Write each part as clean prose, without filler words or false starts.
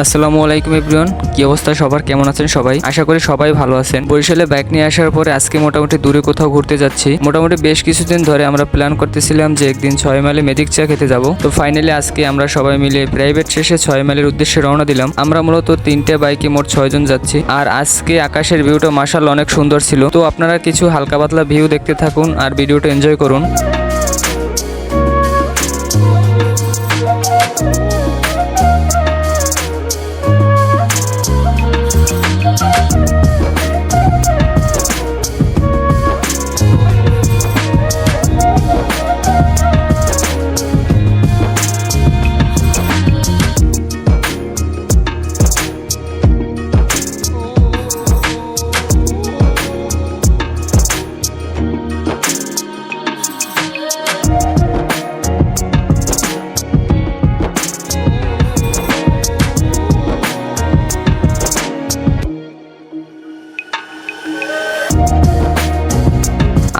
আসসালামু আলাইকুম এভরিওয়ান, কি অবস্থা সবার, কেমন আছেন সবাই? আশা করি সবাই ভালো আছেন। বরিশালে বাইক নিয়ে আসার পরে আজকে মোটামুটি দূরে কোথাও ঘুরতে যাচ্ছি। মোটামুটি বেশ কিছুদিন ধরে আমরা প্ল্যান করতেছিলাম যে একদিন 6 মাইলে ম্যাজিক চা খেতে যাব। তো ফাইনালি আজকে আমরা সবাই মিলে প্রাইভেট শেষে 6 মাইলের উদ্দেশ্যে রওনা দিলাম। আমরা মূলত 3টে বাইকে মোট 6 জন যাচ্ছি। আর আজকে আকাশের ভিউটা মাশাআল্লাহ অনেক সুন্দর ছিল। তো আপনারা কিছু হালকা পাতলা ভিউ দেখতে থাকুন আর ভিডিওটা এনজয় করুন।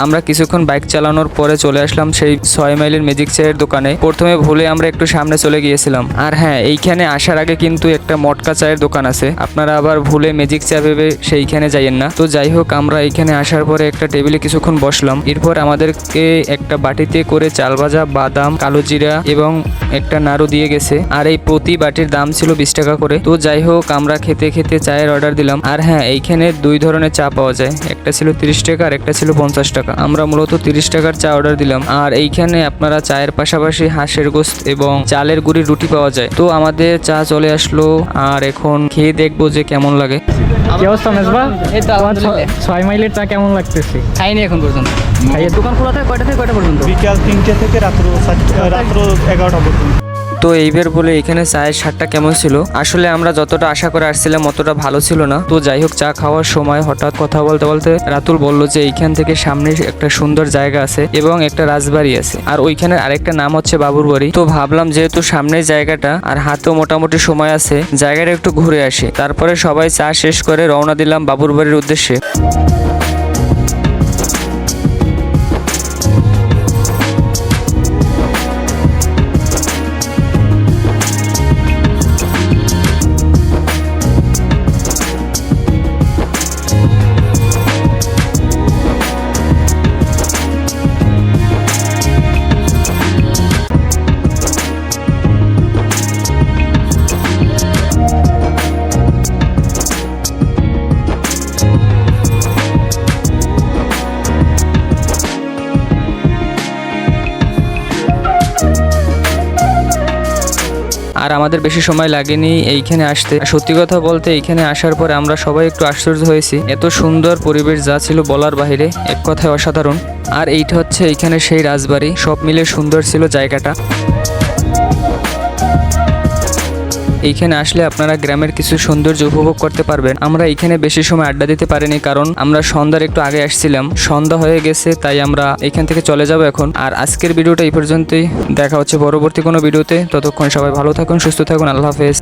আমরা কিছুক্ষণ বাইক চালানোর পরে চলে আসলাম সেই 6 মাইলের ম্যাজিক চায়ের দোকানে। প্রথমে ভুলে আমরা একটু সামনে চলে গিয়েছিলাম। আর হ্যাঁ, এইখানে আসার আগে কিন্তু একটা মটকা চায়ের দোকান আছে, আপনারা আবার ভুলে ম্যাজিক চা ভেবে সেইখানে যাইয়েন না। তো যাই হোক, আমরা এইখানে আসার পরে একটা টেবিলে কিছুক্ষণ বসলাম। এরপর আমাদেরকে একটা বাটিতে করে চাল ভাজা, বাদাম, কালো জিরা এবং একটা নাড়ু দিয়ে গেছে। আর এই প্রতি বাটির দাম ছিল 20 টাকা করে। তো যাই হোক, আমরা খেতে খেতে চায়ের অর্ডার দিলাম। আর হ্যাঁ, এইখানে 2 ধরনের চা পাওয়া যায়, একটা ছিল 30 টাকা আর একটা ছিল 50 টাকা। আমরা মূলত 30 টাকার চা অর্ডার দিলাম। আর এইখানে আপনারা চায়ের পাশাপাশি হাঁসের গোশত এবং চালের গুঁড়ির রুটি পাওয়া যায়। তো আমাদের চা চলে আসলো, আর এখন খেয়ে দেখবো যে কেমন লাগে। কি অবস্থা মেজবা? এই তো আলহামদুলিল্লাহ। 6 মাইলের চা কেমন লাগতেছে? খাইনি এখন পর্যন্ত। খাইয়ে দোকান খোলা থাকে কয়টা থেকে কয়টা পর্যন্ত? বিকাল 3টে থেকে রাত্র 11টা পর্যন্ত। তো এইবার বলে এখানে চায়ের স্বাদটা কেমন ছিল? আসলে আমরা যতটা আশা করে আসছিলাম অতটা ভালো ছিল না। তো যাই হোক, চা খাওয়ার সময় হঠাৎ কথা বলতে বলতে রাতুল বলল যে এইখান থেকে সামনে একটা সুন্দর জায়গা আছে এবং একটা রাজবাড়ি আছে, আর ওইখানে আরেকটা নাম হচ্ছে বাবুর বাড়ি। তো ভাবলাম যেহেতু সামনের জায়গাটা আর হাতেও মোটামুটি সময় আছে, জায়গাটা একটু ঘুরে আসি। তারপরে সবাই চা শেষ করে রওনা দিলাম বাবুর বাড়ির উদ্দেশ্যে। আর আমাদের বেশি সময় লাগেনি এইখানে আসতে। সত্যি কথা বলতে এইখানে আসার পরে আমরা সবাই একটু আশ্চর্য হয়েছি। এত সুন্দর পরিবেশ যা ছিল বলার বাহিরে, এক কথায় অসাধারণ। আর এইটা হচ্ছে এইখানে সেই রাজবাড়ি। সব মিলে সুন্দর ছিল জায়গাটা। এইখানে আসলে আপনারা গ্রামের কিছু সৌন্দর্য উপভোগ করতে পারবেন। আমরা এইখানে বেশি সময় আড্ডা দিতে পারিনি, কারণ আমরা সন্ধ্যার একটু আগে আসছিলাম। সন্ধ্যা হয়ে গেছে, তাই আমরা এখান থেকে চলে যাব এখন। আর আজকের ভিডিওটা এই পর্যন্তই। দেখা হচ্ছে পরবর্তী কোনো ভিডিওতে। ততক্ষণ সবাই ভালো থাকুন, সুস্থ থাকুন। আল্লাহ হাফেজ।